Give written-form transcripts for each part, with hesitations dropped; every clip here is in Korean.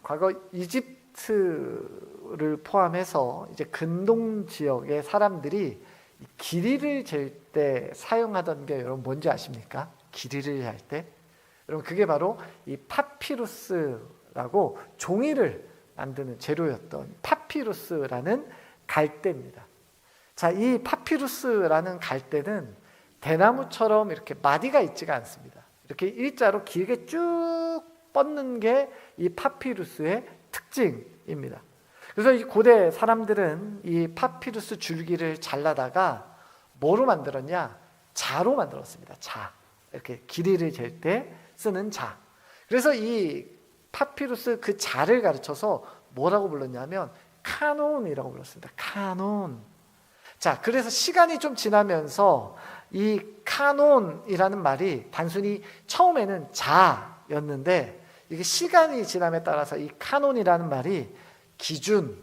과거 이집트를 포함해서 이제 근동 지역의 사람들이 길이를 잴 때 사용하던 게 여러분 뭔지 아십니까? 길이를 잴 때 여러분 그게 바로 이 파피루스라고 종이를 만드는 재료였던 파피루스라는 갈대입니다. 자, 이 파피루스라는 갈대는 대나무처럼 이렇게 마디가 있지가 않습니다. 이렇게 일자로 길게 쭉 뻗는 게 이 파피루스의 특징입니다. 그래서 이 고대 사람들은 이 파피루스 줄기를 잘라다가 뭐로 만들었냐? 자로 만들었습니다. 자. 이렇게 길이를 잴 때 쓰는 자. 그래서 이 파피루스 그 자를 가르쳐서 뭐라고 불렀냐면 카논이라고 불렀습니다. 카논. 자, 그래서 시간이 좀 지나면서 이 카논이라는 말이 단순히 처음에는 자였는데 이게 시간이 지남에 따라서 이 카논이라는 말이 기준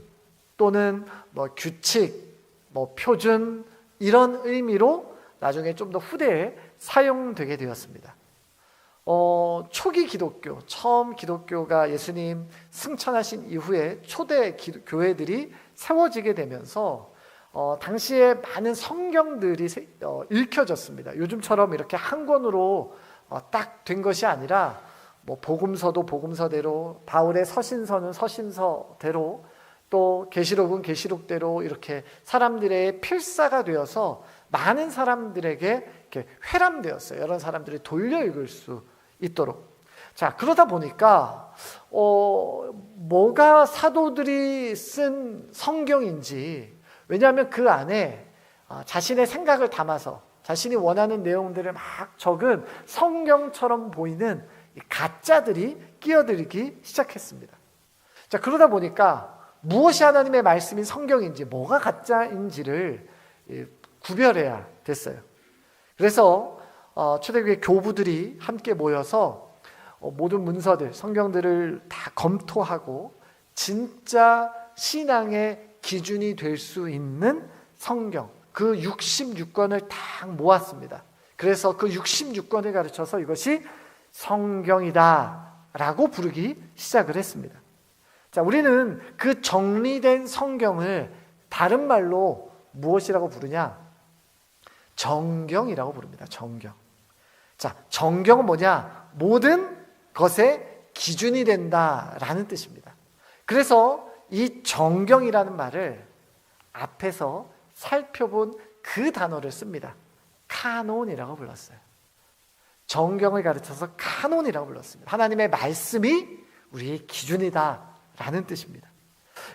또는 뭐 규칙, 뭐 표준 이런 의미로 나중에 좀 더 후대에 사용되게 되었습니다. 초기 기독교, 처음 기독교가 예수님 승천하신 이후에 초대 교회들이 세워지게 되면서 당시에 많은 성경들이 읽혀졌습니다. 요즘처럼 이렇게 한 권으로 딱 된 것이 아니라 뭐 복음서도 복음서대로, 바울의 서신서는 서신서대로, 또 계시록은 계시록대로 이렇게 사람들의 필사가 되어서 많은 사람들에게 이렇게 회람되었어요. 여러 사람들이 돌려 읽을 수 있도록. 자, 그러다 보니까 뭐가 사도들이 쓴 성경인지, 왜냐하면 그 안에 자신의 생각을 담아서 자신이 원하는 내용들을 막 적은 성경처럼 보이는 가짜들이 끼어들기 시작했습니다. 자, 그러다 보니까 무엇이 하나님의 말씀인 성경인지 뭐가 가짜인지를 구별해야 됐어요. 그래서 초대교회 교부들이 함께 모여서 모든 문서들, 성경들을 다 검토하고 진짜 신앙의 기준이 될 수 있는 성경, 그 66권을 다 모았습니다. 그래서 그 66권을 가르쳐서 이것이 성경이다 라고 부르기 시작을 했습니다. 자, 우리는 그 정리된 성경을 다른 말로 무엇이라고 부르냐? 정경이라고 부릅니다. 정경. 자, 정경은 뭐냐? 모든 것의 기준이 된다라는 뜻입니다. 그래서 이 정경이라는 말을 앞에서 살펴본 그 단어를 씁니다. 카논이라고 불렀어요. 정경을 가르쳐서 카논이라고 불렀습니다. 하나님의 말씀이 우리의 기준이다라는 뜻입니다.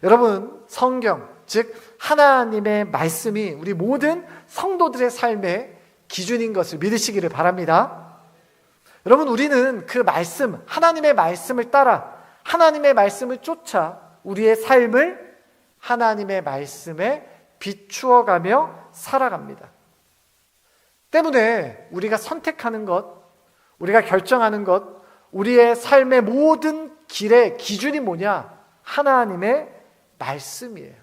여러분, 성경, 즉 하나님의 말씀이 우리 모든 성도들의 삶의 기준인 것을 믿으시기를 바랍니다. 여러분, 우리는 그 말씀, 하나님의 말씀을 따라 하나님의 말씀을 쫓아 우리의 삶을 하나님의 말씀에 비추어가며 살아갑니다. 때문에 우리가 선택하는 것, 우리가 결정하는 것, 우리의 삶의 모든 길의 기준이 뭐냐? 하나님의 말씀이에요.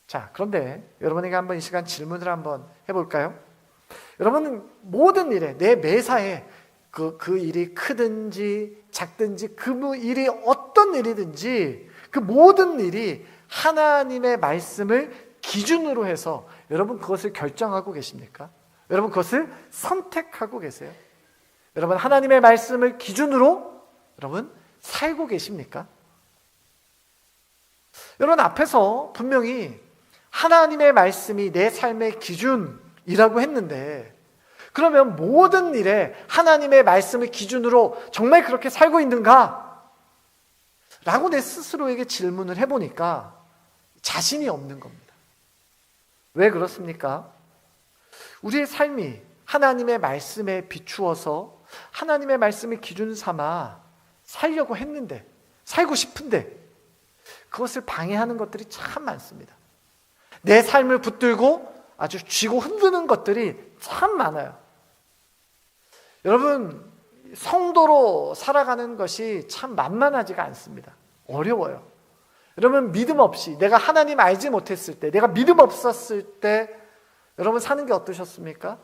자, 그런데 여러분에게 한번 이 시간 질문을 한번 해볼까요? 여러분은 모든 일에, 내 매사에 그 일이 크든지 작든지 그 일이 어떤 일이든지 그 모든 일이 하나님의 말씀을 기준으로 해서 여러분 그것을 결정하고 계십니까? 여러분 그것을 선택하고 계세요? 여러분 하나님의 말씀을 기준으로 여러분 살고 계십니까? 여러분 앞에서 분명히 하나님의 말씀이 내 삶의 기준이라고 했는데, 그러면 모든 일에 하나님의 말씀을 기준으로 정말 그렇게 살고 있는가? 라고 내 스스로에게 질문을 해보니까 자신이 없는 겁니다. 왜 그렇습니까? 우리의 삶이 하나님의 말씀에 비추어서 하나님의 말씀을 기준 삼아 살려고 했는데, 살고 싶은데 그것을 방해하는 것들이 참 많습니다. 내 삶을 붙들고 아주 쥐고 흔드는 것들이 참 많아요. 여러분, 성도로 살아가는 것이 참 만만하지가 않습니다. 어려워요. 여러분, 믿음 없이 내가 하나님 알지 못했을 때, 내가 믿음 없었을 때 여러분 사는 게 어떠셨습니까?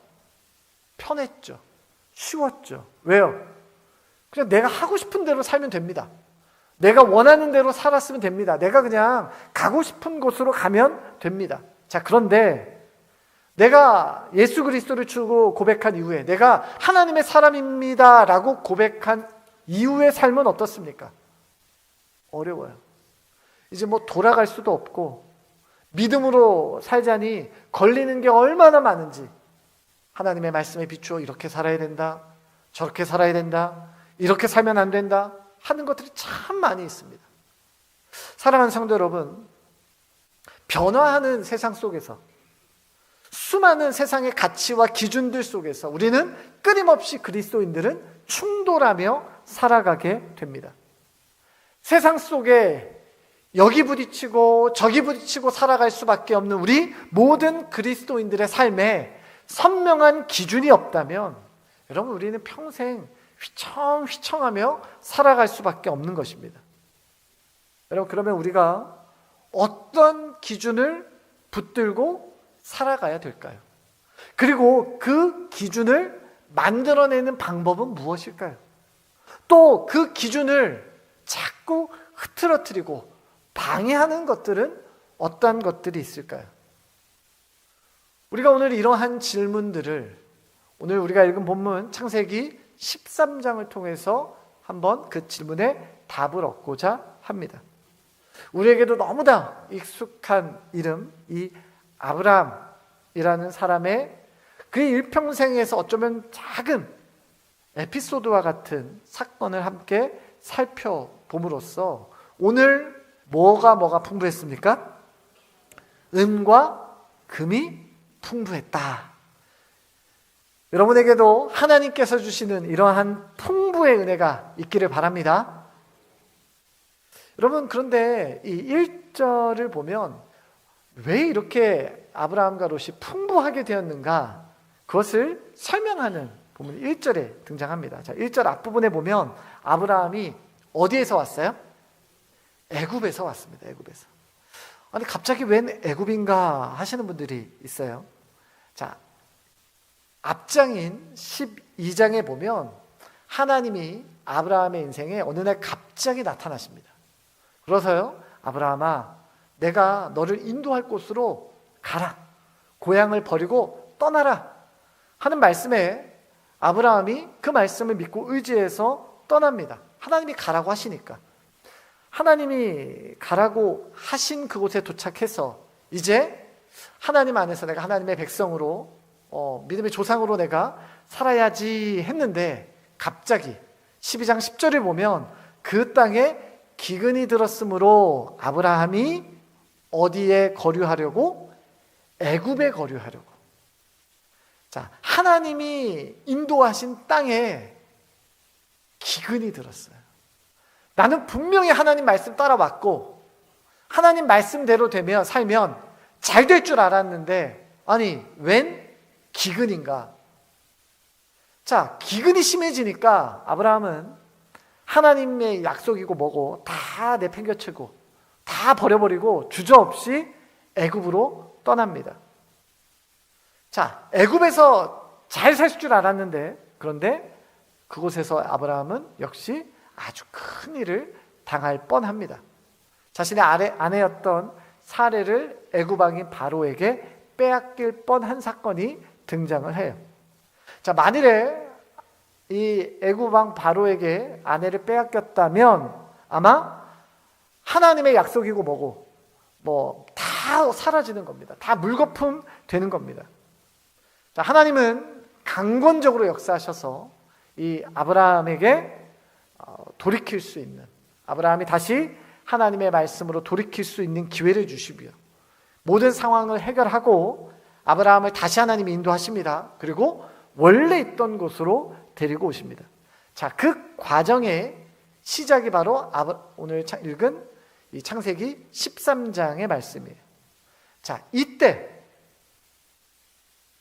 편했죠. 쉬웠죠. 왜요? 그냥 내가 하고 싶은 대로 살면 됩니다. 내가 원하는 대로 살았으면 됩니다. 내가 그냥 가고 싶은 곳으로 가면 됩니다. 자, 그런데 내가 예수 그리스도를 주고 고백한 이후에, 내가 하나님의 사람입니다 라고 고백한 이후의 삶은 어떻습니까? 어려워요. 이제 뭐 돌아갈 수도 없고, 믿음으로 살자니 걸리는 게 얼마나 많은지, 하나님의 말씀에 비추어 이렇게 살아야 된다, 저렇게 살아야 된다, 이렇게 살면 안 된다 하는 것들이 참 많이 있습니다. 사랑하는 성도 여러분, 변화하는 세상 속에서, 수많은 세상의 가치와 기준들 속에서 우리는 끊임없이 그리스도인들은 충돌하며 살아가게 됩니다. 세상 속에 여기 부딪히고 저기 부딪히고 살아갈 수밖에 없는 우리 모든 그리스도인들의 삶에 선명한 기준이 없다면, 여러분, 우리는 평생 휘청휘청하며 살아갈 수밖에 없는 것입니다. 여러분, 그러면 우리가 어떤 기준을 붙들고 살아가야 될까요? 그리고 그 기준을 만들어내는 방법은 무엇일까요? 또 그 기준을 자꾸 흐트러뜨리고 방해하는 것들은 어떤 것들이 있을까요? 우리가 오늘 이러한 질문들을, 오늘 우리가 읽은 본문 창세기 13장을 통해서 한번 그 질문에 답을 얻고자 합니다. 우리에게도 너무나 익숙한 이름, 이 아브라함이라는 사람의 그의 일평생에서 어쩌면 작은 에피소드와 같은 사건을 함께 살펴봄으로써 오늘 뭐가 풍부했습니까? 은과 금이 풍부했다. 여러분에게도 하나님께서 주시는 이러한 풍부의 은혜가 있기를 바랍니다. 여러분, 그런데 이 1절을 보면 왜 이렇게 아브라함과 롯이 풍부하게 되었는가, 그것을 설명하는 부분이 1절에 등장합니다. 자, 1절 앞부분에 보면 아브라함이 어디에서 왔어요? 애굽에서 왔습니다. 애굽에서. 아니, 갑자기 웬 애굽인가 하시는 분들이 있어요. 자, 앞장인 12장에 보면 하나님이 아브라함의 인생에 어느 날 갑자기 나타나십니다. 그래서요, 아브라함아, 내가 너를 인도할 곳으로 가라, 고향을 버리고 떠나라 하는 말씀에 아브라함이 그 말씀을 믿고 의지해서 떠납니다. 하나님이 가라고 하시니까. 하나님이 가라고 하신 그곳에 도착해서 이제 하나님 안에서 내가 하나님의 백성으로, 믿음의 조상으로 내가 살아야지 했는데, 갑자기 12장 10절을 보면 그 땅에 기근이 들었으므로 아브라함이 어디에 거류하려고? 애굽에 거류하려고. 자, 하나님이 인도하신 땅에 기근이 들었어요. 나는 분명히 하나님 말씀 따라왔고 하나님 말씀대로 되면 살면 잘 될 줄 알았는데, 아니, 웬 기근인가? 자, 기근이 심해지니까 아브라함은 하나님의 약속이고 뭐고 다 내팽겨치고 다 버려버리고 주저없이 애굽으로 떠납니다. 자, 애굽에서 잘 살 줄 알았는데, 그런데 그곳에서 아브라함은 역시 아주 큰 일을 당할 뻔합니다. 자신의 아내였던 사레를 애굽 왕인 바로에게 빼앗길 뻔한 사건이 등장을 해요. 자, 만일에 이 애굽 왕 바로에게 아내를 빼앗겼다면 아마 하나님의 약속이고 뭐고 뭐 다 사라지는 겁니다. 다 물거품 되는 겁니다. 자, 하나님은 강권적으로 역사하셔서 이 아브라함에게 돌이킬 수 있는, 아브라함이 다시 하나님의 말씀으로 돌이킬 수 있는 기회를 주시고요, 모든 상황을 해결하고 아브라함을 다시 하나님이 인도하십니다. 그리고 원래 있던 곳으로 데리고 오십니다. 자, 그 과정의 시작이 바로 오늘 읽은 이 창세기 13장의 말씀이에요. 자, 이때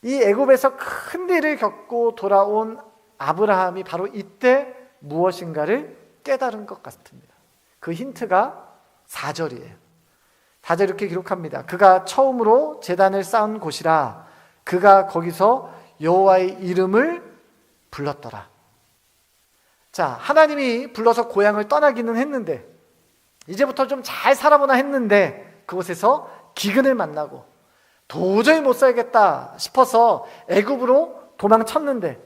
이 애굽에서 큰 일을 겪고 돌아온 아브라함이 바로 이때 무엇인가를 깨달은 것 같습니다. 그 힌트가 4절이에요. 4절 이렇게 기록합니다. 그가 처음으로 제단을 쌓은 곳이라 그가 거기서 여호와의 이름을 불렀더라. 자, 하나님이 불러서 고향을 떠나기는 했는데 이제부터 좀 잘 살아보나 했는데 그곳에서 기근을 만나고 도저히 못 살겠다 싶어서 애굽으로 도망쳤는데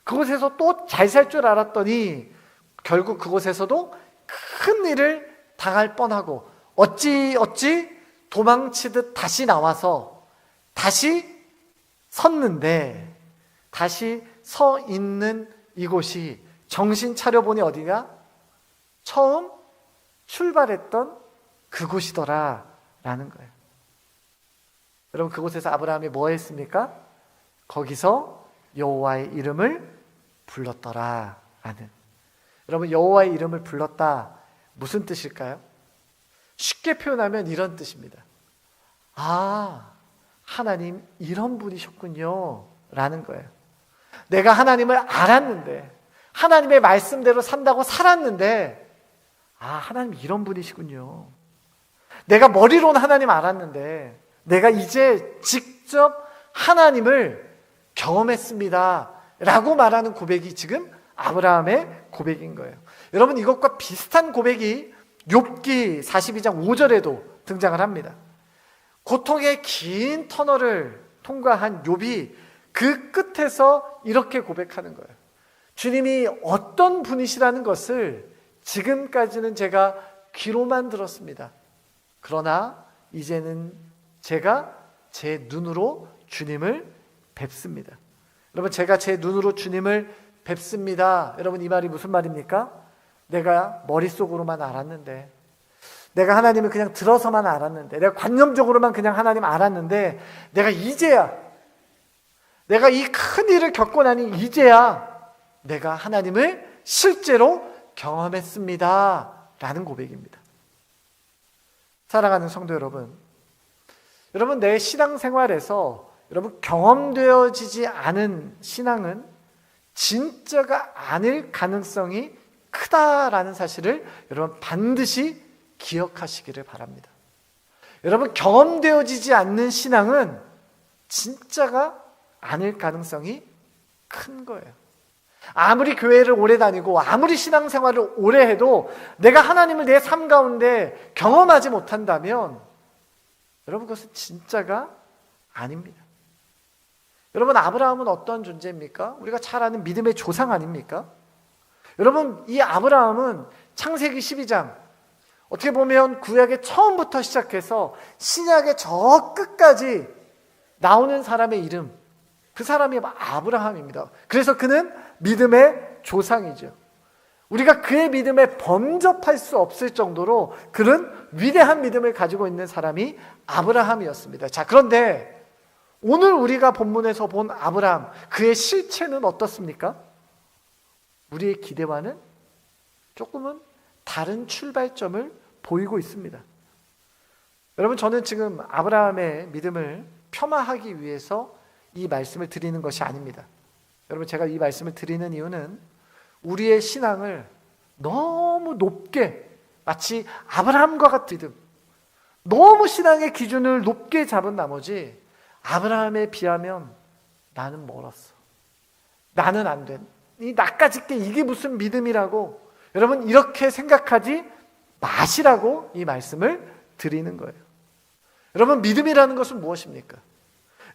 그곳에서 또 잘 살 줄 알았더니 결국 그곳에서도 큰 일을 당할 뻔하고 어찌 도망치듯 다시 나와서 다시 섰는데 다시 서 있는 이곳이 정신 차려보니 어디가? 처음 출발했던 그곳이더라 라는 거예요. 여러분, 그곳에서 아브라함이 뭐 했습니까? 거기서 여호와의 이름을 불렀더라 라는. 여러분, 여호와의 이름을 불렀다 무슨 뜻일까요? 쉽게 표현하면 이런 뜻입니다. 아, 하나님 이런 분이셨군요 라는 거예요. 내가 하나님을 알았는데 하나님의 말씀대로 산다고 살았는데 아, 하나님 이런 분이시군요. 내가 머리로는 하나님 알았는데 내가 이제 직접 하나님을 경험했습니다 라고 말하는 고백이 지금 아브라함의 고백인 거예요. 여러분, 이것과 비슷한 고백이 욥기 42장 5절에도 등장을 합니다. 고통의 긴 터널을 통과한 욥이 그 끝에서 이렇게 고백하는 거예요. 주님이 어떤 분이시라는 것을 지금까지는 제가 귀로만 들었습니다. 그러나 이제는 제가 제 눈으로 주님을 뵙습니다. 여러분, 제가 제 눈으로 주님을 뵙습니다. 여러분, 이 말이 무슨 말입니까? 내가 머릿속으로만 알았는데, 내가 하나님을 그냥 들어서만 알았는데, 내가 관념적으로만 그냥 하나님 알았는데, 내가 이제야, 내가 이 큰 일을 겪고 나니 이제야 내가 하나님을 실제로 경험했습니다 라는 고백입니다. 사랑하는 성도 여러분, 여러분, 내 신앙생활에서 여러분 경험되어지지 않은 신앙은 진짜가 아닐 가능성이 크다라는 사실을 여러분 반드시 기억하시기를 바랍니다. 여러분, 경험되어지지 않는 신앙은 진짜가 아닐 가능성이 큰 거예요. 아무리 교회를 오래 다니고 아무리 신앙생활을 오래 해도 내가 하나님을 내 삶 가운데 경험하지 못한다면 여러분, 그것은 진짜가 아닙니다. 여러분, 아브라함은 어떤 존재입니까? 우리가 잘 아는 믿음의 조상 아닙니까? 여러분, 이 아브라함은 창세기 12장, 어떻게 보면 구약의 처음부터 시작해서 신약의 저 끝까지 나오는 사람의 이름, 그 사람이 아브라함입니다. 그래서 그는 믿음의 조상이죠. 우리가 그의 믿음에 범접할 수 없을 정도로 그는 위대한 믿음을 가지고 있는 사람이 아브라함이었습니다. 자, 그런데 오늘 우리가 본문에서 본 아브라함, 그의 실체는 어떻습니까? 우리의 기대와는 조금은 다른 출발점을 보이고 있습니다. 여러분, 저는 지금 아브라함의 믿음을 폄하하기 위해서 이 말씀을 드리는 것이 아닙니다. 여러분, 제가 이 말씀을 드리는 이유는 우리의 신앙을 너무 높게, 마치 아브라함과 같은 믿음, 너무 신앙의 기준을 높게 잡은 나머지 아브라함에 비하면 나는 멀었어, 나는 안 돼, 이 나까짓게 이게 무슨 믿음이라고 여러분 이렇게 생각하지 마시라고 이 말씀을 드리는 거예요. 여러분, 믿음이라는 것은 무엇입니까?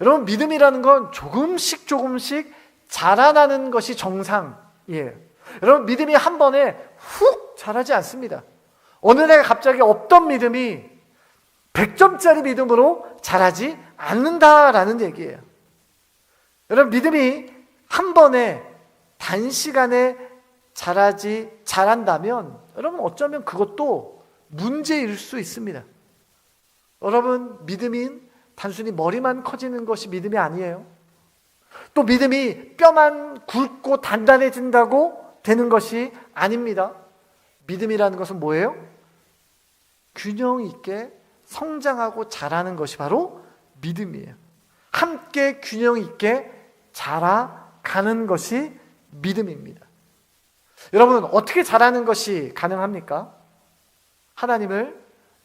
여러분, 믿음이라는 건 조금씩 자라나는 것이 정상이에요. 여러분, 믿음이 한 번에 훅 자라지 않습니다. 어느 날 갑자기 없던 믿음이 100점짜리 믿음으로 자라지 않는다라는 얘기예요. 여러분, 믿음이 한 번에 단시간에 자란다면 여러분 어쩌면 그것도 문제일 수 있습니다. 여러분, 믿음이 단순히 머리만 커지는 것이 믿음이 아니에요. 또 믿음이 뼈만 굵고 단단해진다고 되는 것이 아닙니다. 믿음이라는 것은 뭐예요? 균형 있게 성장하고 자라는 것이 바로 믿음이에요. 함께 균형 있게 자라가는 것이 믿음입니다. 여러분, 어떻게 자라는 것이 가능합니까? 하나님을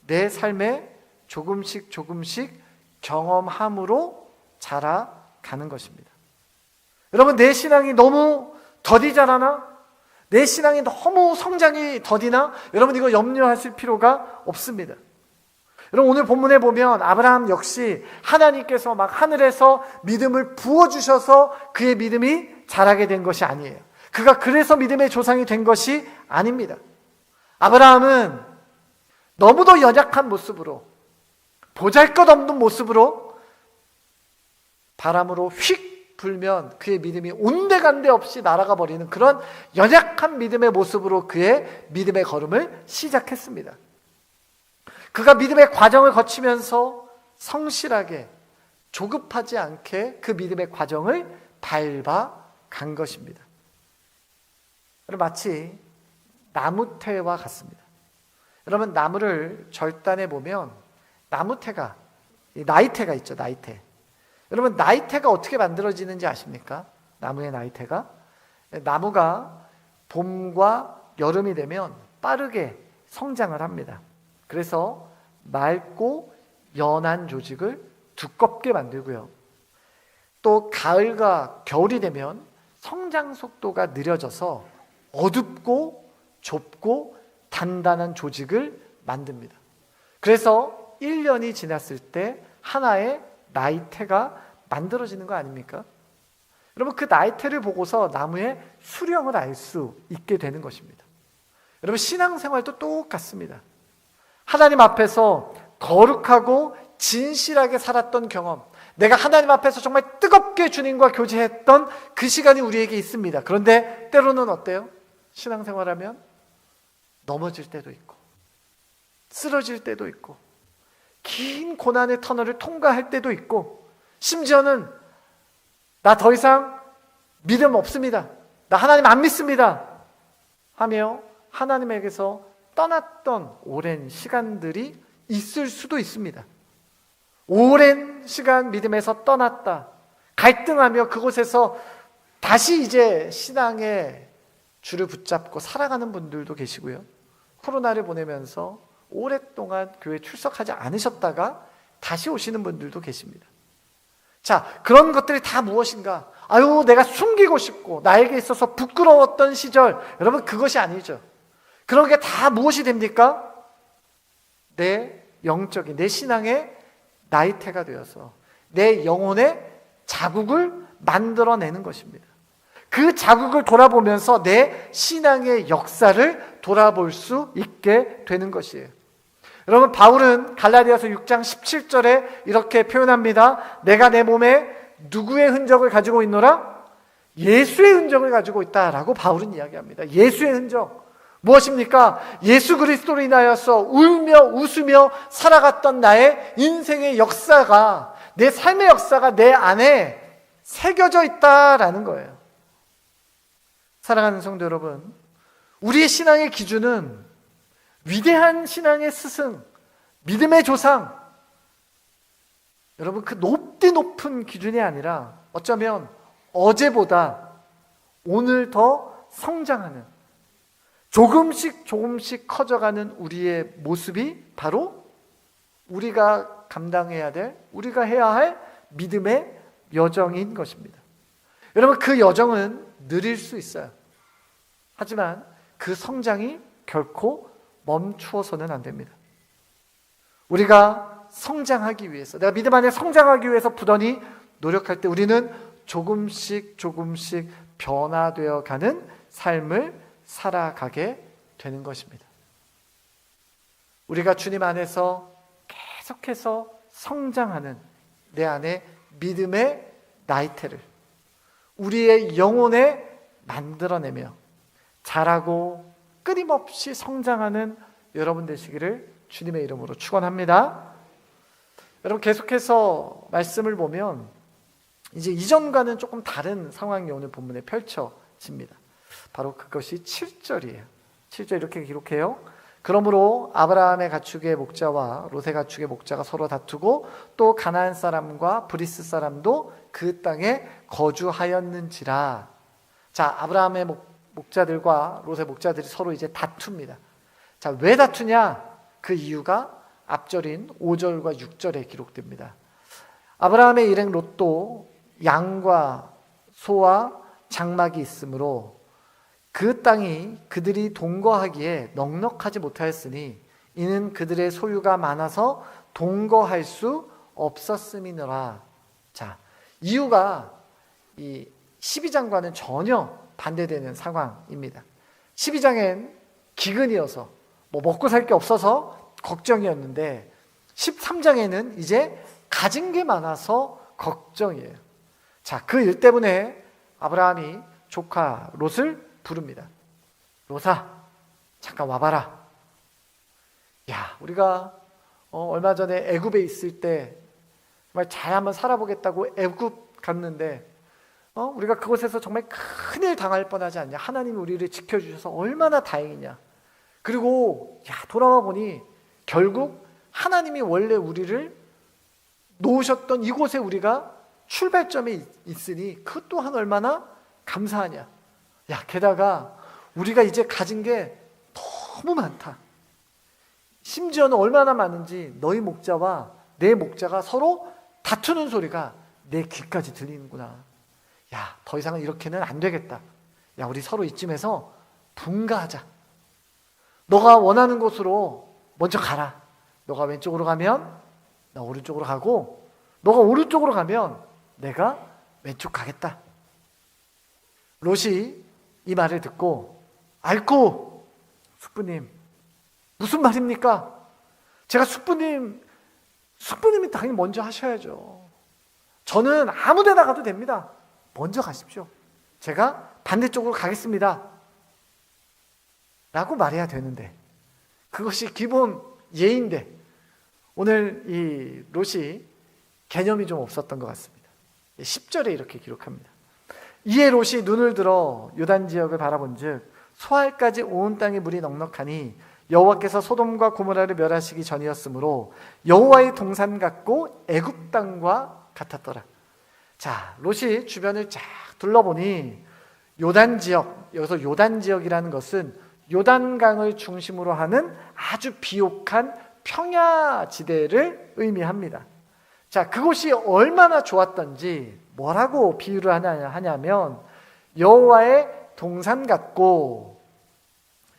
내 삶에 조금씩 경험함으로 자라가는 것입니다. 여러분, 내 신앙이 너무 더디 자라나? 내 신앙이 너무 성장이 더디나? 여러분 이거 염려하실 필요가 없습니다. 여러분 오늘 본문에 보면 아브라함 역시 하나님께서 막 하늘에서 믿음을 부어주셔서 그의 믿음이 자라게 된 것이 아니에요. 그가 그래서 믿음의 조상이 된 것이 아닙니다. 아브라함은 너무도 연약한 모습으로, 보잘것없는 모습으로 바람으로 휙 불면 그의 믿음이 온데간데 없이 날아가 버리는 그런 연약한 믿음의 모습으로 그의 믿음의 걸음을 시작했습니다. 그가 믿음의 과정을 거치면서 성실하게 조급하지 않게 그 믿음의 과정을 밟아간 것입니다. 마치 나무태와 같습니다. 여러분 나무를 절단해 보면 나무태가, 나이테가 있죠. 나이테. 여러분 나이테가 어떻게 만들어지는지 아십니까? 나무의 나이테가, 나무가 봄과 여름이 되면 빠르게 성장을 합니다. 그래서 맑고 연한 조직을 두껍게 만들고요. 또 가을과 겨울이 되면 성장 속도가 느려져서 어둡고 좁고 단단한 조직을 만듭니다. 그래서 1년이 지났을 때 하나의 나이테가 만들어지는 거 아닙니까? 여러분 그 나이테를 보고서 나무의 수령을 알 수 있게 되는 것입니다. 여러분 신앙생활도 똑같습니다. 하나님 앞에서 거룩하고 진실하게 살았던 경험, 내가 하나님 앞에서 정말 뜨겁게 주님과 교제했던 그 시간이 우리에게 있습니다. 그런데 때로는 어때요? 신앙생활하면 넘어질 때도 있고 쓰러질 때도 있고 긴 고난의 터널을 통과할 때도 있고 심지어는 나 더 이상 믿음 없습니다, 나 하나님 안 믿습니다 하며 하나님에게서 떠났던 오랜 시간들이 있을 수도 있습니다. 오랜 시간 믿음에서 떠났다, 갈등하며 그곳에서 다시 이제 신앙의 줄을 붙잡고 살아가는 분들도 계시고요. 코로나를 보내면서 오랫동안 교회 출석하지 않으셨다가 다시 오시는 분들도 계십니다. 자, 그런 것들이 다 무엇인가? 아유, 내가 숨기고 싶고 나에게 있어서 부끄러웠던 시절, 여러분 그것이 아니죠. 그런 게 다 무엇이 됩니까? 내 영적인, 내 신앙의 나이테가 되어서 내 영혼의 자국을 만들어내는 것입니다. 그 자국을 돌아보면서 내 신앙의 역사를 돌아볼 수 있게 되는 것이에요. 여러분 바울은 갈라디아서 6장 17절에 이렇게 표현합니다. 내가 내 몸에 누구의 흔적을 가지고 있노라? 예수의 흔적을 가지고 있다라고 바울은 이야기합니다. 예수의 흔적 무엇입니까? 예수 그리스도로 인하여서 울며 웃으며 살아갔던 나의 인생의 역사가, 내 삶의 역사가 내 안에 새겨져 있다라는 거예요. 사랑하는 성도 여러분, 우리의 신앙의 기준은 위대한 신앙의 스승, 믿음의 조상, 여러분 그 높은 기준이 아니라 어쩌면 어제보다 오늘 더 성장하는, 조금씩 커져가는 우리의 모습이 바로 우리가 감당해야 될, 우리가 해야 할 믿음의 여정인 것입니다. 여러분 그 여정은 느릴 수 있어요. 하지만 그 성장이 결코 멈추어서는 안 됩니다. 우리가 성장하기 위해서, 내가 믿음 안에 성장하기 위해서 부단히 노력할 때 우리는 조금씩 변화되어 가는 삶을 살아가게 되는 것입니다. 우리가 주님 안에서 계속해서 성장하는 내 안에 믿음의 나이테를 우리의 영혼에 만들어내며 자라고 끊임없이 성장하는 여러분 되시기를 주님의 이름으로 축원합니다. 여러분 계속해서 말씀을 보면 이제 이전과는 조금 다른 상황이 오늘 본문에 펼쳐집니다. 바로 그것이 7절이에요. 7절 이렇게 기록해요. 그러므로 아브라함의 가축의 목자와 롯의 가축의 목자가 서로 다투고 또 가나안 사람과 브리스 사람도 그 땅에 거주하였는지라. 자, 아브라함의 목자들과 롯의 목자들이 서로 이제 다툽니다. 자, 왜 다투냐? 그 이유가 앞절인 5절과 6절에 기록됩니다. 아브라함의 일행 롯도 양과 소와 장막이 있으므로 그 땅이 그들이 동거하기에 넉넉하지 못하였으니 이는 그들의 소유가 많아서 동거할 수 없었음이니라. 자, 이유가 이 12장과는 전혀 반대되는 상황입니다. 12장엔 기근이어서 먹고 살 게 없어서 걱정이었는데 13장에는 이제 가진 게 많아서 걱정이에요. 자, 그 일 때문에 아브라함이 조카 롯을 부릅니다. 롯아, 잠깐 와봐라. 야, 우리가 얼마 전에 애굽에 있을 때 정말 잘 한번 살아보겠다고 애굽 갔는데 우리가 그곳에서 정말 큰일 당할 뻔하지 않냐. 하나님이 우리를 지켜주셔서 얼마나 다행이냐. 그리고 돌아와 보니 결국 하나님이 원래 우리를 놓으셨던 이곳에 우리가 출발점에 있으니 그 또한 얼마나 감사하냐. 게다가 우리가 이제 가진 게 너무 많다. 심지어는 얼마나 많은지 너희 목자와 내 목자가 서로 다투는 소리가 내 귀까지 들리는구나. 더 이상은 이렇게는 안 되겠다. 우리 서로 이쯤에서 분가하자. 너가 원하는 곳으로 먼저 가라. 너가 왼쪽으로 가면 나 오른쪽으로 가고, 너가 오른쪽으로 가면 내가 왼쪽 가겠다. 롯이 이 말을 듣고, 아이고 숙부님 무슨 말입니까? 제가 숙부님이 당연히 먼저 하셔야죠. 저는 아무 데나 가도 됩니다. 먼저 가십시오. 제가 반대쪽으로 가겠습니다. 라고 말해야 되는데, 그것이 기본 예인데 오늘 이 롯이 개념이 좀 없었던 것 같습니다. 10절에 이렇게 기록합니다. 이에 롯이 눈을 들어 요단 지역을 바라본즉 소알까지 온 땅에 물이 넉넉하니 여호와께서 소돔과 고모라를 멸하시기 전이었으므로 여호와의 동산 같고 애굽 땅과 같았더라. 자, 롯이 주변을 쫙 둘러보니 요단 지역, 여기서 요단 지역이라는 것은 요단강을 중심으로 하는 아주 비옥한 평야지대를 의미합니다. 자, 그곳이 얼마나 좋았던지 뭐라고 비유를 하냐면 여호와의 동산 같고,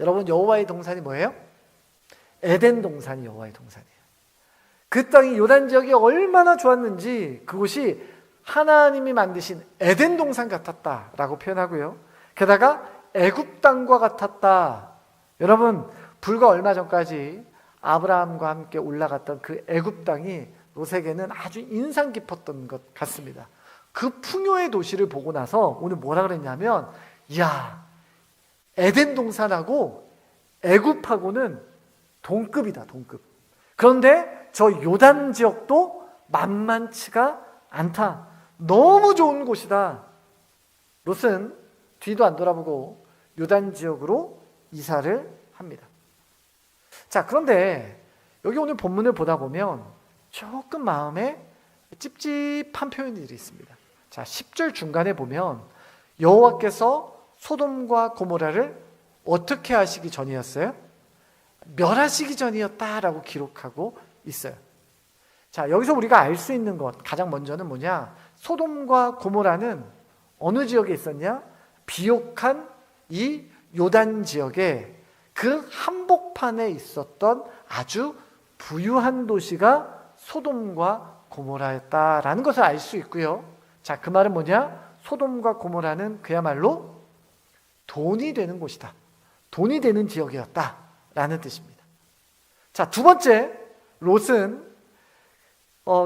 여러분 여호와의 동산이 뭐예요? 에덴 동산이 여호와의 동산이에요. 그 땅이 요단 지역이 얼마나 좋았는지 그곳이 하나님이 만드신 에덴 동산 같았다라고 표현하고요. 게다가 애굽 땅과 같았다. 여러분 불과 얼마 전까지 아브라함과 함께 올라갔던 그 애굽 땅이 롯에게는 아주 인상 깊었던 것 같습니다. 그 풍요의 도시를 보고 나서 오늘 뭐라 그랬냐면, 에덴 동산하고 애굽하고는 동급이다, 동급. 그런데 저 요단 지역도 만만치가 않다. 너무 좋은 곳이다. 롯은 뒤도 안 돌아보고 요단 지역으로 이사를 합니다. 자, 그런데 여기 오늘 본문을 보다 보면 조금 마음에 찝찝한 표현들이 있습니다. 자, 10절 중간에 보면 여호와께서 소돔과 고모라를 어떻게 하시기 전이었어요? 멸하시기 전이었다라고 기록하고 있어요. 자, 여기서 우리가 알 수 있는 것, 가장 먼저는 뭐냐? 소돔과 고모라는 어느 지역에 있었냐? 비옥한 이 요단 지역에 그 한복판에 있었던 아주 부유한 도시가 소돔과 고모라였다라는 것을 알 수 있고요. 자, 그 말은 뭐냐? 소돔과 고모라는 그야말로 돈이 되는 곳이다. 돈이 되는 지역이었다라는 뜻입니다. 자, 두 번째, 롯은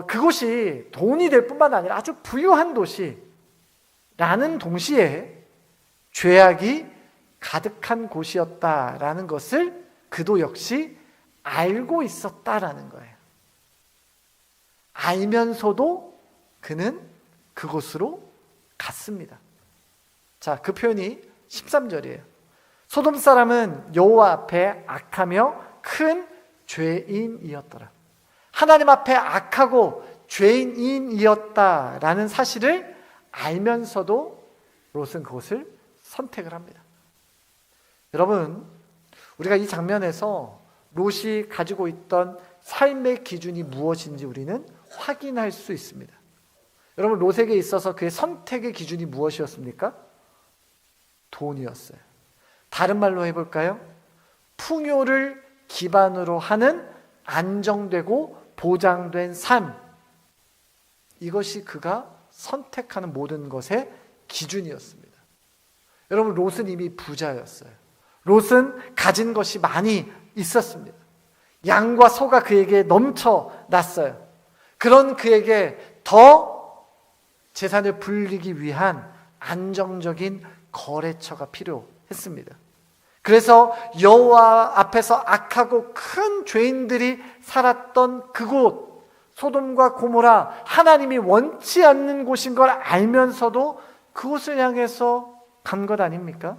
그곳이 돈이 될 뿐만 아니라 아주 부유한 도시라는 동시에 죄악이 가득한 곳이었다라는 것을 그도 역시 알고 있었다라는 거예요. 알면서도 그는 그곳으로 갔습니다. 자, 그 표현이 13절이에요. 소돔 사람은 여호와 앞에 악하며 큰 죄인이었더라. 하나님 앞에 악하고 죄인이었다라는 사실을 알면서도 롯은 그것을 선택을 합니다. 여러분, 우리가 이 장면에서 롯이 가지고 있던 삶의 기준이 무엇인지 우리는 확인할 수 있습니다. 여러분, 롯에게 있어서 그의 선택의 기준이 무엇이었습니까? 돈이었어요. 다른 말로 해볼까요? 풍요를 기반으로 하는 안정되고 보장된 삶. 이것이 그가 선택하는 모든 것의 기준이었습니다. 여러분, 롯은 이미 부자였어요. 롯은 가진 것이 많이 있었습니다. 양과 소가 그에게 넘쳐났어요. 그런 그에게 더 재산을 불리기 위한 안정적인 거래처가 필요했습니다. 그래서 여호와 앞에서 악하고 큰 죄인들이 살았던 그곳, 소돔과 고모라, 하나님이 원치 않는 곳인 걸 알면서도 그곳을 향해서 간 것 아닙니까?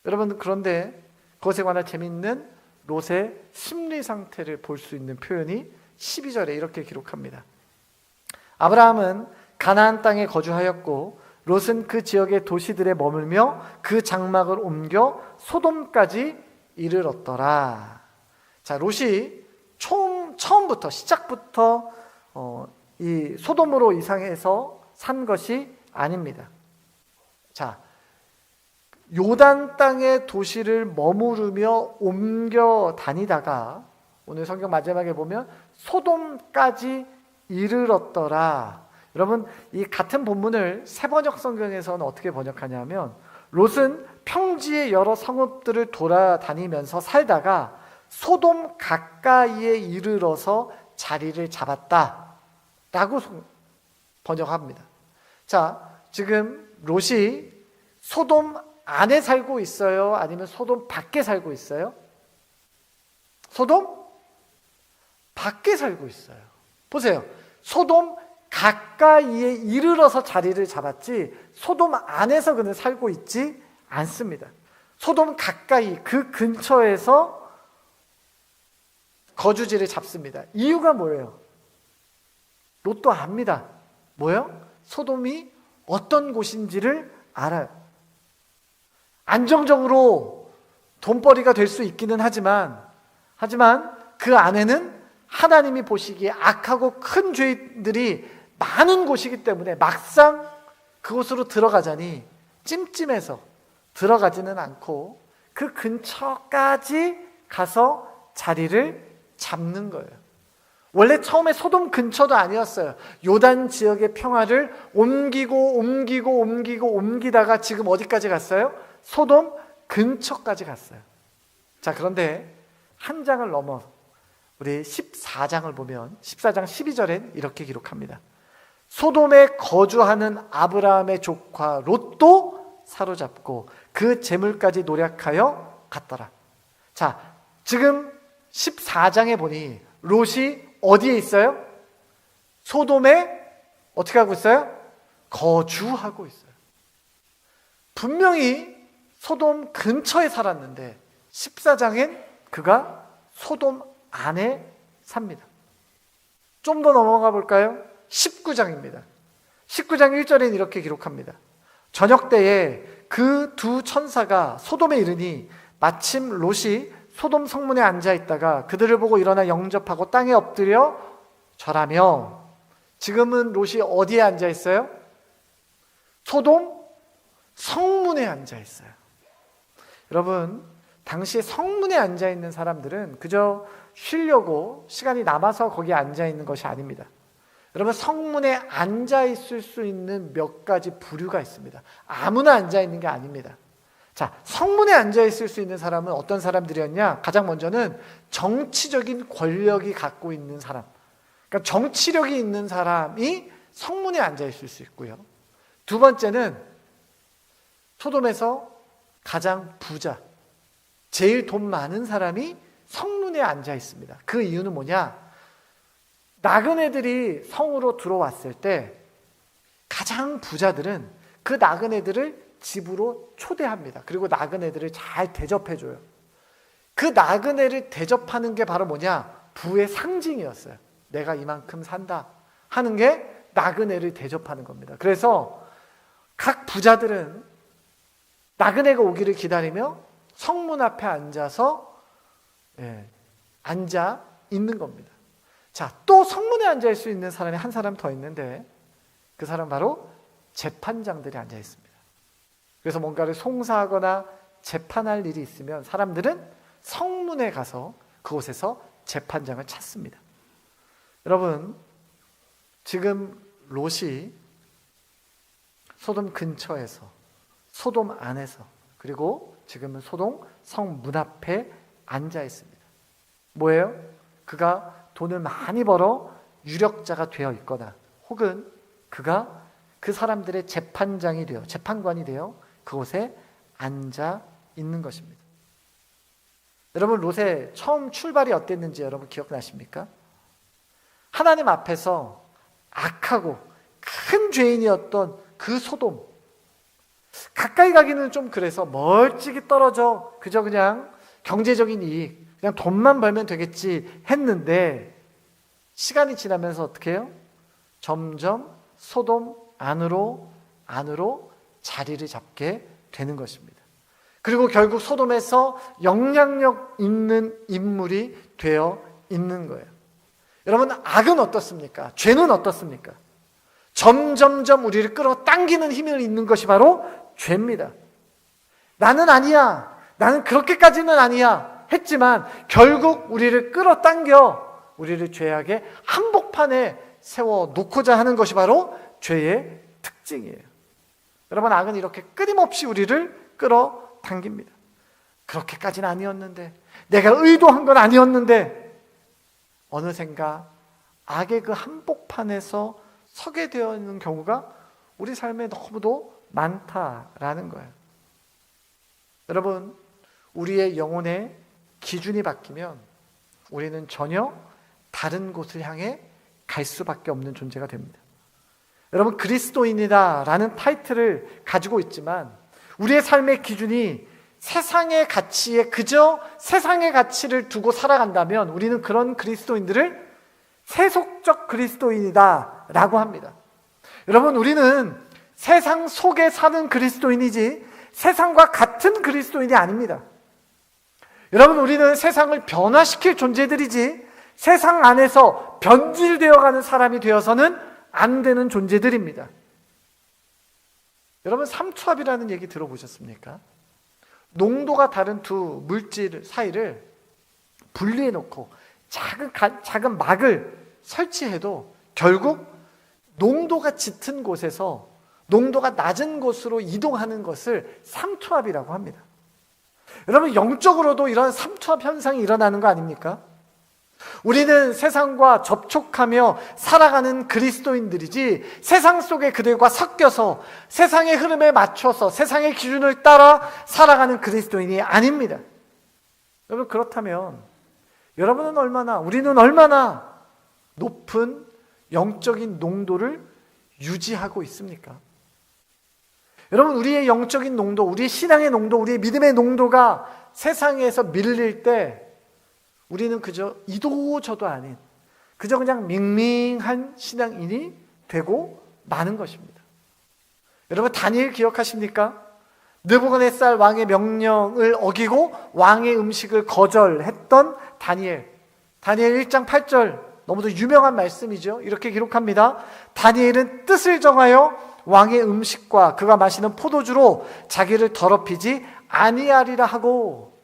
여러분, 그런데 그것에 관한 재미있는 롯의 심리 상태를 볼 수 있는 표현이 12절에 이렇게 기록합니다. 아브라함은 가나안 땅에 거주하였고 롯은 그 지역의 도시들에 머물며 그 장막을 옮겨 소돔까지 이르렀더라. 자, 롯이 처음부터 시작부터 이 소돔으로 이상해서 산 것이 아닙니다. 자, 요단 땅의 도시를 머무르며 옮겨 다니다가 오늘 성경 마지막에 보면 소돔까지 이르렀더라. 여러분, 이 같은 본문을 새번역 성경에서는 어떻게 번역하냐면 롯은 평지의 여러 성읍들을 돌아다니면서 살다가 소돔 가까이에 이르러서 자리를 잡았다 라고 번역합니다. 자, 지금 롯이 소돔 안에 살고 있어요? 아니면 소돔 밖에 살고 있어요? 소돔 밖에 살고 있어요. 보세요. 소돔 가까이에 이르러서 자리를 잡았지 소돔 안에서 그는 살고 있지 않습니다. 소돔 가까이 그 근처에서 거주지를 잡습니다. 이유가 뭐예요? 롯도 압니다. 뭐예요? 소돔이 어떤 곳인지를 알아요. 안정적으로 돈벌이가 될 수 있기는 하지만 그 안에는 하나님이 보시기에 악하고 큰 죄들이 많은 곳이기 때문에 막상 그곳으로 들어가자니 찜찜해서 들어가지는 않고 그 근처까지 가서 자리를 잡는 거예요. 원래 처음에 소돔 근처도 아니었어요. 요단 지역의 평화를 옮기다가 지금 어디까지 갔어요? 소돔 근처까지 갔어요. 자, 그런데 한 장을 넘어 우리 14장을 보면 14장 12절엔 이렇게 기록합니다. 소돔에 거주하는 아브라함의 조카 롯도 사로잡고 그 재물까지 노략하여 갔더라. 자, 지금 14장에 보니 롯이 어디에 있어요? 소돔에 어떻게 하고 있어요? 거주하고 있어요. 분명히 소돔 근처에 살았는데 14장엔 그가 소돔 안에 삽니다. 좀 더 넘어가 볼까요? 19장입니다. 19장 1절엔 이렇게 기록합니다. 저녁 때에 그 두 천사가 소돔에 이르니 마침 롯이 소돔 성문에 앉아 있다가 그들을 보고 일어나 영접하고 땅에 엎드려 절하며. 지금은 롯이 어디에 앉아 있어요? 소돔 성문에 앉아 있어요. 여러분, 당시에 성문에 앉아 있는 사람들은 그저 쉬려고 시간이 남아서 거기에 앉아 있는 것이 아닙니다. 여러분, 성문에 앉아 있을 수 있는 몇 가지 부류가 있습니다. 아무나 앉아 있는 게 아닙니다. 자, 성문에 앉아 있을 수 있는 사람은 어떤 사람들이었냐? 가장 먼저는 정치적인 권력이 갖고 있는 사람. 그러니까 정치력이 있는 사람이 성문에 앉아 있을 수 있고요. 두 번째는 소돔에서 가장 부자, 제일 돈 많은 사람이 성문에 앉아 있습니다. 그 이유는 뭐냐? 나그네들이 성으로 들어왔을 때 가장 부자들은 그 나그네들을 집으로 초대합니다. 그리고 나그네들을 잘 대접해줘요. 그 나그네를 대접하는 게 바로 뭐냐? 부의 상징이었어요. 내가 이만큼 산다 하는 게 나그네를 대접하는 겁니다. 그래서 각 부자들은 나그네가 오기를 기다리며 성문 앞에 앉아서 앉아 있는 겁니다. 자, 또 성문에 앉아 있을 수 있는 사람이 한 사람 더 있는데 그 사람 바로 재판장들이 앉아 있습니다. 그래서 뭔가를 송사하거나 재판할 일이 있으면 사람들은 성문에 가서 그곳에서 재판장을 찾습니다. 여러분, 지금 롯이 소돔 근처에서, 소돔 안에서, 그리고 지금은 소돔 성 문 앞에 앉아 있습니다. 뭐예요? 그가 돈을 많이 벌어 유력자가 되어 있거나 혹은 그가 그 사람들의 재판장이 되어, 재판관이 되어 그곳에 앉아 있는 것입니다. 여러분, 롯의 처음 출발이 어땠는지 여러분 기억나십니까? 하나님 앞에서 악하고 큰 죄인이었던 그 소돔, 가까이 가기는 좀 그래서 멀찍이 떨어져 그저 그냥 경제적인 이익, 그냥 돈만 벌면 되겠지 했는데 시간이 지나면서 어떻게 해요? 점점 소돔 안으로 자리를 잡게 되는 것입니다. 그리고 결국 소돔에서 영향력 있는 인물이 되어 있는 거예요. 여러분, 악은 어떻습니까? 죄는 어떻습니까? 점점점 우리를 끌어당기는 힘이 있는 것이 바로 죄입니다. 나는 아니야, 나는 그렇게까지는 아니야 했지만 결국 우리를 끌어당겨 우리를 죄악의 한복판에 세워놓고자 하는 것이 바로 죄의 특징이에요. 여러분, 악은 이렇게 끊임없이 우리를 끌어당깁니다. 그렇게까지는 아니었는데, 내가 의도한 건 아니었는데 어느샌가 악의 그 한복판에서 서게 되어 있는 경우가 우리 삶에 너무도 많다라는 거예요. 여러분, 우리의 영혼의 기준이 바뀌면 우리는 전혀 다른 곳을 향해 갈 수밖에 없는 존재가 됩니다. 여러분, 그리스도인이다라는 타이틀을 가지고 있지만 우리의 삶의 기준이 세상의 가치에 그저 세상의 가치를 두고 살아간다면 우리는 그런 그리스도인들을 세속적 그리스도인이다라고 합니다. 여러분, 우리는 세상 속에 사는 그리스도인이지 세상과 같은 그리스도인이 아닙니다. 여러분, 우리는 세상을 변화시킬 존재들이지 세상 안에서 변질되어가는 사람이 되어서는 안 되는 존재들입니다. 여러분, 삼투압이라는 얘기 들어보셨습니까? 농도가 다른 두 물질 사이를 분리해 놓고 작은 막을 설치해도 결국 농도가 짙은 곳에서 농도가 낮은 곳으로 이동하는 것을 삼투압이라고 합니다. 여러분, 영적으로도 이런 삼투압 현상이 일어나는 거 아닙니까? 우리는 세상과 접촉하며 살아가는 그리스도인들이지 세상 속에 그들과 섞여서 세상의 흐름에 맞춰서 세상의 기준을 따라 살아가는 그리스도인이 아닙니다. 여러분, 그렇다면 우리는 얼마나 높은 영적인 농도를 유지하고 있습니까? 여러분, 우리의 영적인 농도, 우리의 신앙의 농도, 우리의 믿음의 농도가 세상에서 밀릴 때 우리는 그저 이도저도 아닌 그저 그냥 밍밍한 신앙인이 되고 마는 것입니다. 여러분, 다니엘 기억하십니까? 느부갓네살 왕의 명령을 어기고 왕의 음식을 거절했던 다니엘 1장 8절, 너무도 유명한 말씀이죠. 이렇게 기록합니다. 다니엘은 뜻을 정하여 왕의 음식과 그가 마시는 포도주로 자기를 더럽히지 아니하리라 하고,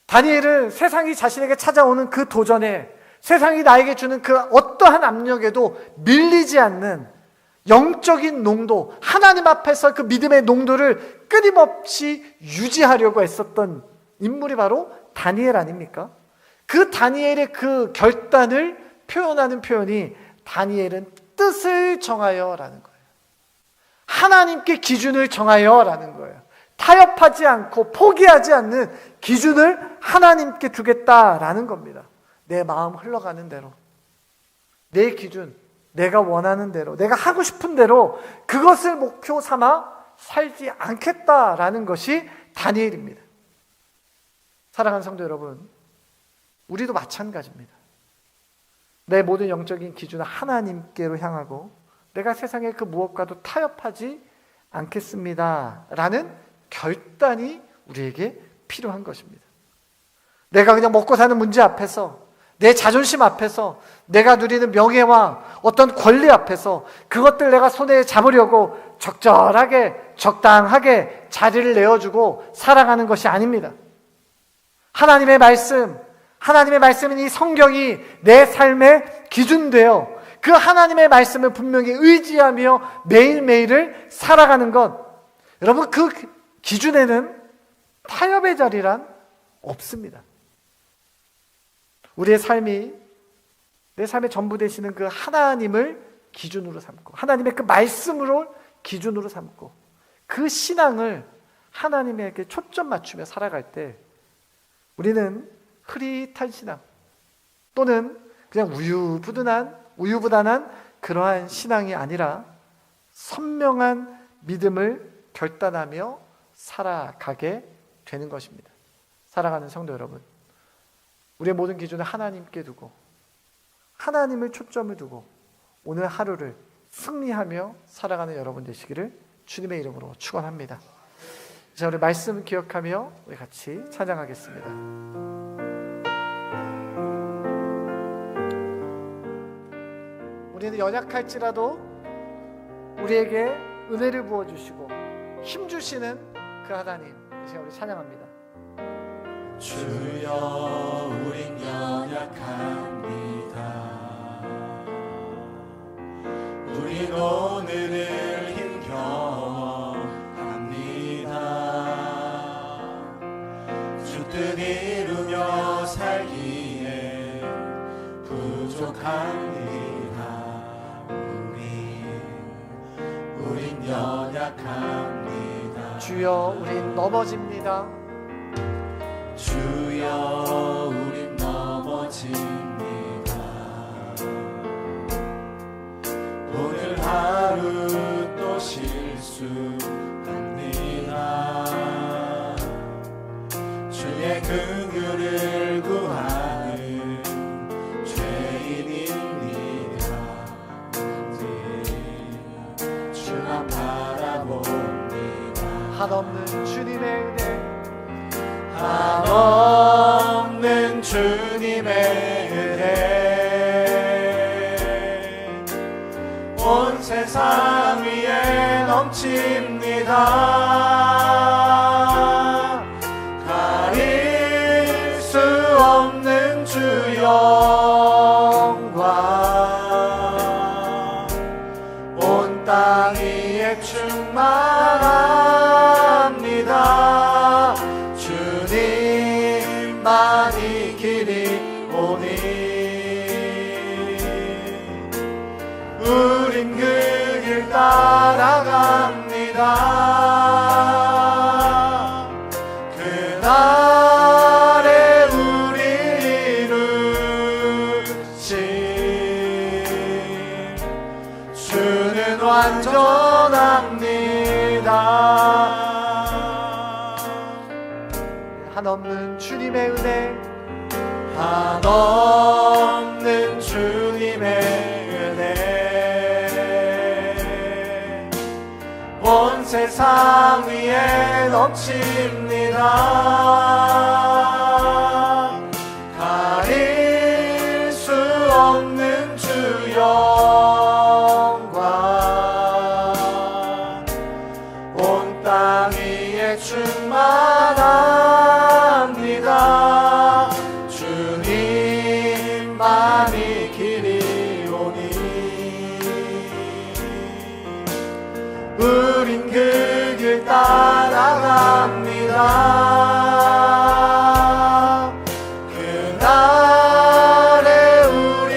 다니엘은 세상이 자신에게 찾아오는 그 도전에, 세상이 나에게 주는 그 어떠한 압력에도 밀리지 않는 영적인 농도, 하나님 앞에서 그 믿음의 농도를 끊임없이 유지하려고 했었던 인물이 바로 다니엘 아닙니까? 그 다니엘의 그 결단을 표현하는 표현이 다니엘은 뜻을 정하여라는 거예요. 하나님께 기준을 정하여라는 거예요. 타협하지 않고 포기하지 않는 기준을 하나님께 두겠다라는 겁니다. 내 마음 흘러가는 대로, 내 기준, 내가 원하는 대로, 내가 하고 싶은 대로 그것을 목표 삼아 살지 않겠다라는 것이 다니엘입니다. 사랑하는 성도 여러분, 우리도 마찬가지입니다. 내 모든 영적인 기준은 하나님께로 향하고 내가 세상의 그 무엇과도 타협하지 않겠습니다 라는 결단이 우리에게 필요한 것입니다. 내가 그냥 먹고 사는 문제 앞에서, 내 자존심 앞에서, 내가 누리는 명예와 어떤 권리 앞에서 그것들 내가 손에 잡으려고 적절하게 적당하게 자리를 내어주고 살아가는 것이 아닙니다. 하나님의 말씀은 이 성경이 내 삶의 기준되어 그 하나님의 말씀을 분명히 의지하며 매일매일을 살아가는 것, 여러분, 그 기준에는 타협의 자리란 없습니다. 우리의 삶이 내 삶의 전부 되시는 그 하나님을 기준으로 삼고, 하나님의 그 말씀으로 기준으로 삼고, 그 신앙을 하나님에게 초점 맞추며 살아갈 때 우리는 흐릿한 신앙 또는 그냥 우유부단한 그러한 신앙이 아니라 선명한 믿음을 결단하며 살아가게 되는 것입니다. 사랑하는 성도 여러분, 우리의 모든 기준을 하나님께 두고 하나님을 초점을 두고 오늘 하루를 승리하며 살아가는 여러분 되시기를 주님의 이름으로 축원합니다. 자, 우리 말씀 기억하며 우리 같이 찬양하겠습니다. 우리는 연약할지라도 우리에게 은혜를 부어주시고 힘주시는 그 하나님, 이 시간 우리 찬양합니다. 주여 우린 연약합니다. 우린 오늘을 힘겨워합니다. 주 뜻 이루며 살기에 부족합니다. 우린 연약합니다. 주여 우린 넘어집니다. 주여 우린 넘어집니다. 오늘 하루 또 실수합니다. 주의 긍휼을 구하는 죄인입니다. 주만 바라봅니다. 한없는 주님의 은혜, 한없는 주님의 은혜 온 세상 위에 넘칩니다. 가릴 수 없는 주 영광 온 땅 위에 충만합니다. 주님만이 길이 오니 우린 그 길 따라갑니다. 그날에 우리 이루신 주는 완전합니다. 한없는 주님의 은혜, 한없는 주님의 은혜 온 세상 위에 넘칩니다. 가릴 수 없는 주 영광 온 땅 위에 충만합니다. 주님만이 길이 오니 우린 그 길 따라갑니다. 그날에 우리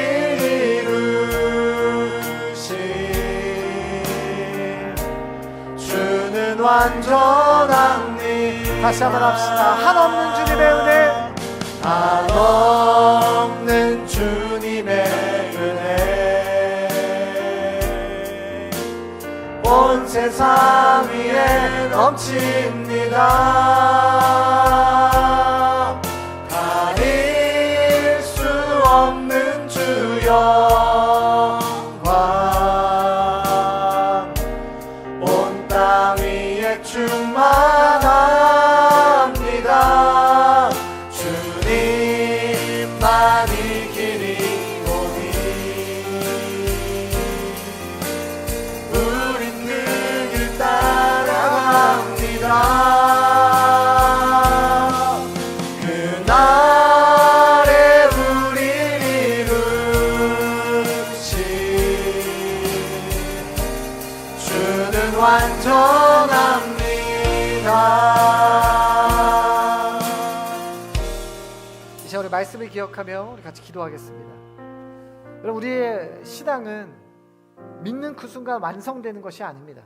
이루신 주는 완전합니다. 다시 한번 합시다. 한없는 주님의 은혜, 한없는 주님의 은혜 온 세상 위에 넘칩니다. 가릴 수 없는 주 영광 온 땅 위에 충만합니다. 주님만이 시간 우리 말씀을 기억하며 우리 같이 기도하겠습니다. 여러분, 우리의 신앙은 믿는 그 순간 완성되는 것이 아닙니다.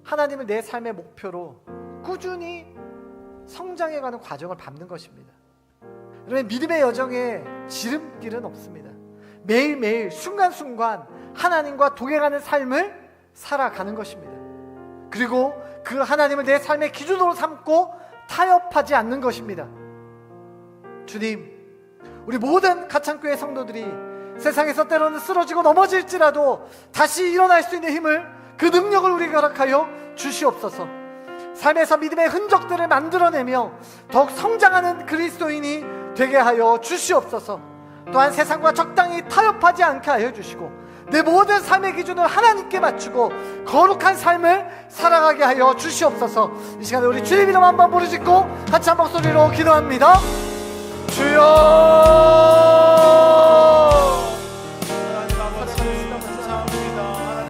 하나님을 내 삶의 목표로 꾸준히 성장해가는 과정을 밟는 것입니다. 여러분, 믿음의 여정에 지름길은 없습니다. 매일매일 순간순간 하나님과 동행하는 삶을 살아가는 것입니다. 그리고 그 하나님을 내 삶의 기준으로 삼고 타협하지 않는 것입니다. 주님, 우리 모든 가창교회 성도들이 세상에서 때로는 쓰러지고 넘어질지라도 다시 일어날 수 있는 힘을, 그 능력을 우리에게 허락하여 주시옵소서. 삶에서 믿음의 흔적들을 만들어내며 더욱 성장하는 그리스도인이 되게 하여 주시옵소서. 또한 세상과 적당히 타협하지 않게 하여 주시고 내 모든 삶의 기준을 하나님께 맞추고 거룩한 삶을 살아가게 하여 주시옵소서. 이 시간에 우리 주님 이름 한번 부르짖고 같이 한 목소리로 기도합니다. 주여